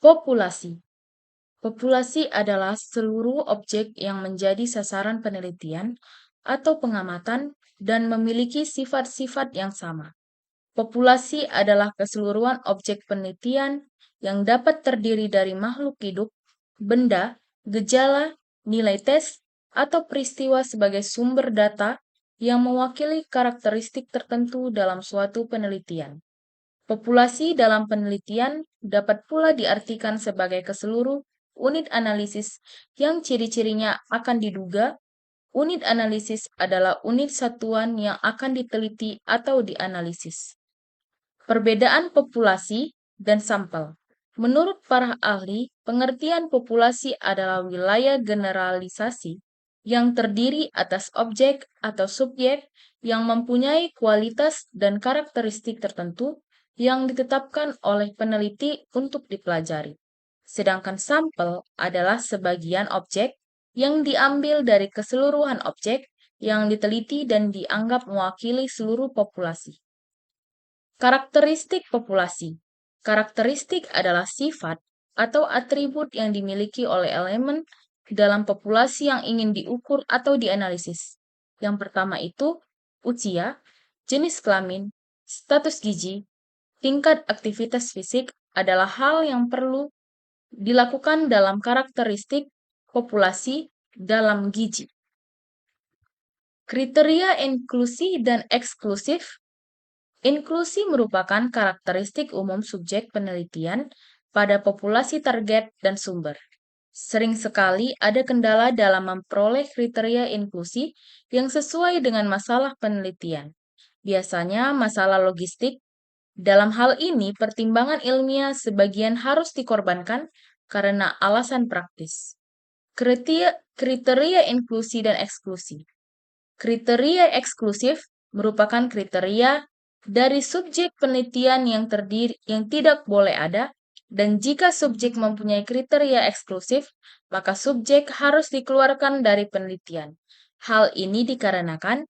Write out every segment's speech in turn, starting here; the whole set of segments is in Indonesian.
Populasi. Populasi adalah seluruh objek yang menjadi sasaran penelitian atau pengamatan dan memiliki sifat-sifat yang sama. Populasi adalah keseluruhan objek penelitian yang dapat terdiri dari makhluk hidup, benda, gejala, nilai tes, atau peristiwa sebagai sumber data yang mewakili karakteristik tertentu dalam suatu penelitian. Populasi dalam penelitian dapat pula diartikan sebagai keseluruh unit analisis yang ciri-cirinya akan diduga. Unit analisis adalah unit satuan yang akan diteliti atau dianalisis. Perbedaan populasi dan sampel. Menurut para ahli, pengertian populasi adalah wilayah generalisasi yang terdiri atas objek atau subjek yang mempunyai kualitas dan karakteristik tertentu yang ditetapkan oleh peneliti untuk dipelajari. Sedangkan sampel adalah sebagian objek yang diambil dari keseluruhan objek yang diteliti dan dianggap mewakili seluruh populasi. Karakteristik populasi. Karakteristik adalah sifat atau atribut yang dimiliki oleh elemen dalam populasi yang ingin diukur atau dianalisis. Yang pertama itu usia, jenis kelamin, status gizi, tingkat aktivitas fisik adalah hal yang perlu dilakukan dalam karakteristik populasi dalam gizi. Kriteria inklusi dan eksklusif. Inklusi merupakan karakteristik umum subjek penelitian pada populasi target dan sumber. Sering sekali ada kendala dalam memperoleh kriteria inklusi yang sesuai dengan masalah penelitian. Biasanya masalah logistik. Dalam hal ini, pertimbangan ilmiah sebagian harus dikorbankan karena alasan praktis. Kriteria inklusi dan eksklusi. Kriteria eksklusif merupakan kriteria dari subjek penelitian yang tidak boleh ada, dan jika subjek mempunyai kriteria eksklusif, maka subjek harus dikeluarkan dari penelitian. Hal ini dikarenakan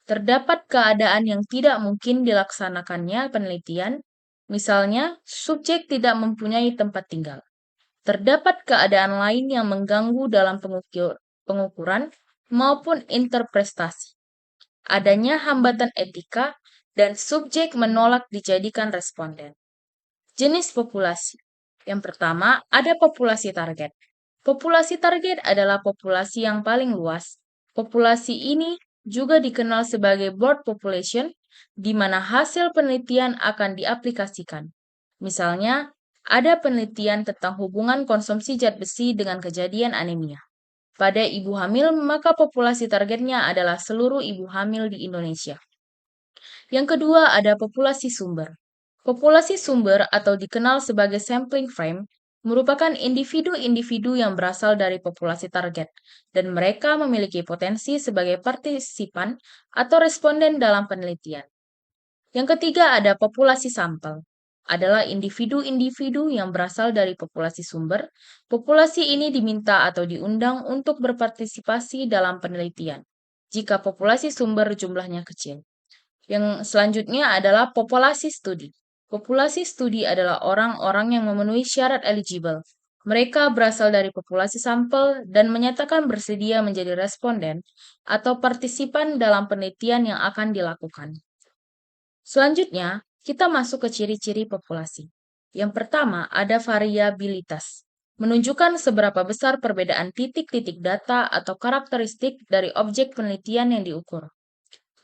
terdapat keadaan yang tidak mungkin dilaksanakannya penelitian, misalnya subjek tidak mempunyai tempat tinggal. Terdapat keadaan lain yang mengganggu dalam pengukuran maupun interpretasi. Adanya hambatan etika dan subjek menolak dijadikan responden. Jenis populasi. Yang pertama, ada populasi target. Populasi target adalah populasi yang paling luas. Populasi ini juga dikenal sebagai broad population, di mana hasil penelitian akan diaplikasikan. Misalnya, ada penelitian tentang hubungan konsumsi zat besi dengan kejadian anemia. Pada ibu hamil, maka populasi targetnya adalah seluruh ibu hamil di Indonesia. Yang kedua, ada populasi sumber. Populasi sumber atau dikenal sebagai sampling frame merupakan individu-individu yang berasal dari populasi target, dan mereka memiliki potensi sebagai partisipan atau responden dalam penelitian. Yang ketiga, ada populasi sampel. Adalah individu-individu yang berasal dari populasi sumber. Populasi ini diminta atau diundang untuk berpartisipasi dalam penelitian, jika populasi sumber jumlahnya kecil. Yang selanjutnya adalah populasi studi. Populasi studi adalah orang-orang yang memenuhi syarat eligible. Mereka berasal dari populasi sampel dan menyatakan bersedia menjadi responden atau partisipan dalam penelitian yang akan dilakukan. Selanjutnya, kita masuk ke ciri-ciri populasi. Yang pertama, ada variabilitas, menunjukkan seberapa besar perbedaan titik-titik data atau karakteristik dari objek penelitian yang diukur.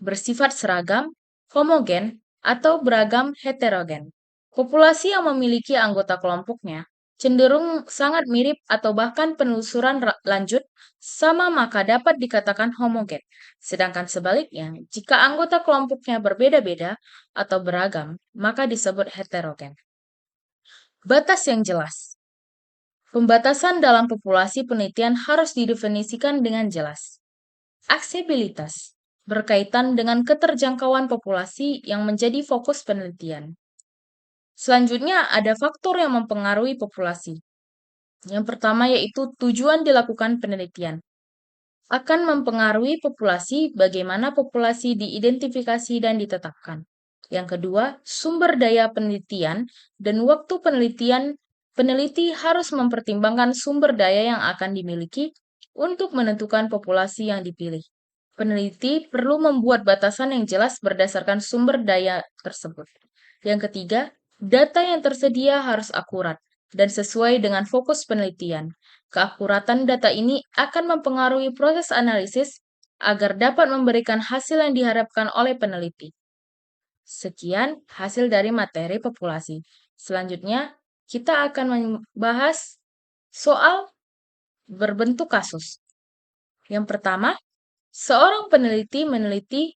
Bersifat seragam, homogen, atau beragam heterogen. Populasi yang memiliki anggota kelompoknya cenderung sangat mirip atau bahkan penelusuran lanjut sama maka dapat dikatakan homogen. Sedangkan sebaliknya, jika anggota kelompoknya berbeda-beda atau beragam, maka disebut heterogen. Batas yang jelas. Pembatasan dalam populasi penelitian harus didefinisikan dengan jelas. Aksesibilitas berkaitan dengan keterjangkauan populasi yang menjadi fokus penelitian. Selanjutnya, ada faktor yang mempengaruhi populasi. Yang pertama yaitu tujuan dilakukan penelitian. Akan mempengaruhi populasi bagaimana populasi diidentifikasi dan ditetapkan. Yang kedua, sumber daya penelitian dan waktu penelitian peneliti harus mempertimbangkan sumber daya yang akan dimiliki untuk menentukan populasi yang dipilih. Peneliti perlu membuat batasan yang jelas berdasarkan sumber daya tersebut. Yang ketiga, data yang tersedia harus akurat dan sesuai dengan fokus penelitian. Keakuratan data ini akan mempengaruhi proses analisis agar dapat memberikan hasil yang diharapkan oleh peneliti. Sekian hasil dari materi populasi. Selanjutnya, kita akan membahas soal berbentuk kasus. Yang pertama, seorang peneliti meneliti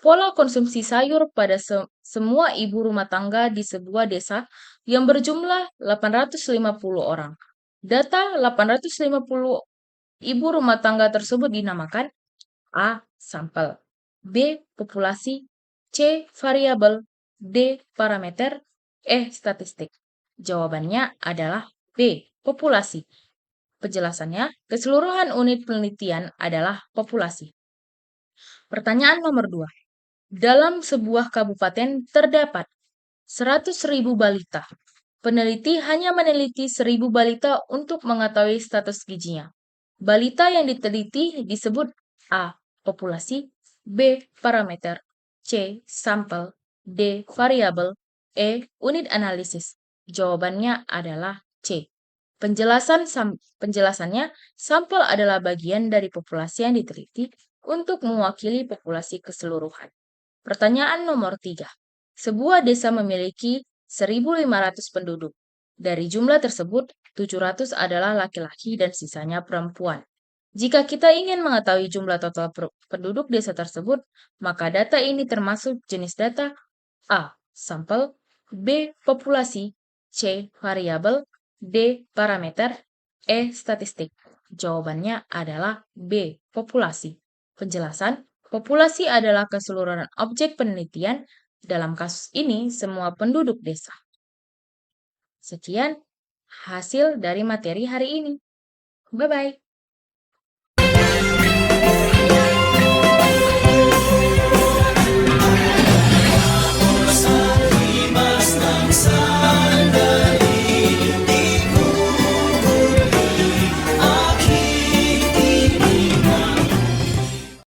pola konsumsi sayur pada semua ibu rumah tangga di sebuah desa yang berjumlah 850 orang. Data 850 ibu rumah tangga tersebut dinamakan A. Sampel, B. Populasi, C. Variabel, D. Parameter, E. Statistik. Jawabannya adalah B. Populasi. Penjelasannya, keseluruhan unit penelitian adalah populasi. Pertanyaan nomor 2. Dalam sebuah kabupaten terdapat 100.000 balita. Peneliti hanya meneliti 1.000 balita untuk mengetahui status gizinya. Balita yang diteliti disebut A. Populasi, B. Parameter, C. Sampel, D. Variabel, E. Unit analisis. Jawabannya adalah C. Penjelasannya, sampel adalah bagian dari populasi yang diteliti untuk mewakili populasi keseluruhan. Pertanyaan nomor 3. Sebuah desa memiliki 1.500 penduduk. Dari jumlah tersebut, 700 adalah laki-laki dan sisanya perempuan. Jika kita ingin mengetahui jumlah total penduduk desa tersebut, maka data ini termasuk jenis data A. Sampel, B. Populasi, C. Variabel, D. Parameter, E. Statistik. Jawabannya adalah B. Populasi. Penjelasan, populasi adalah keseluruhan objek penelitian. Dalam kasus ini, semua penduduk desa. Sekian hasil dari materi hari ini. Bye-bye.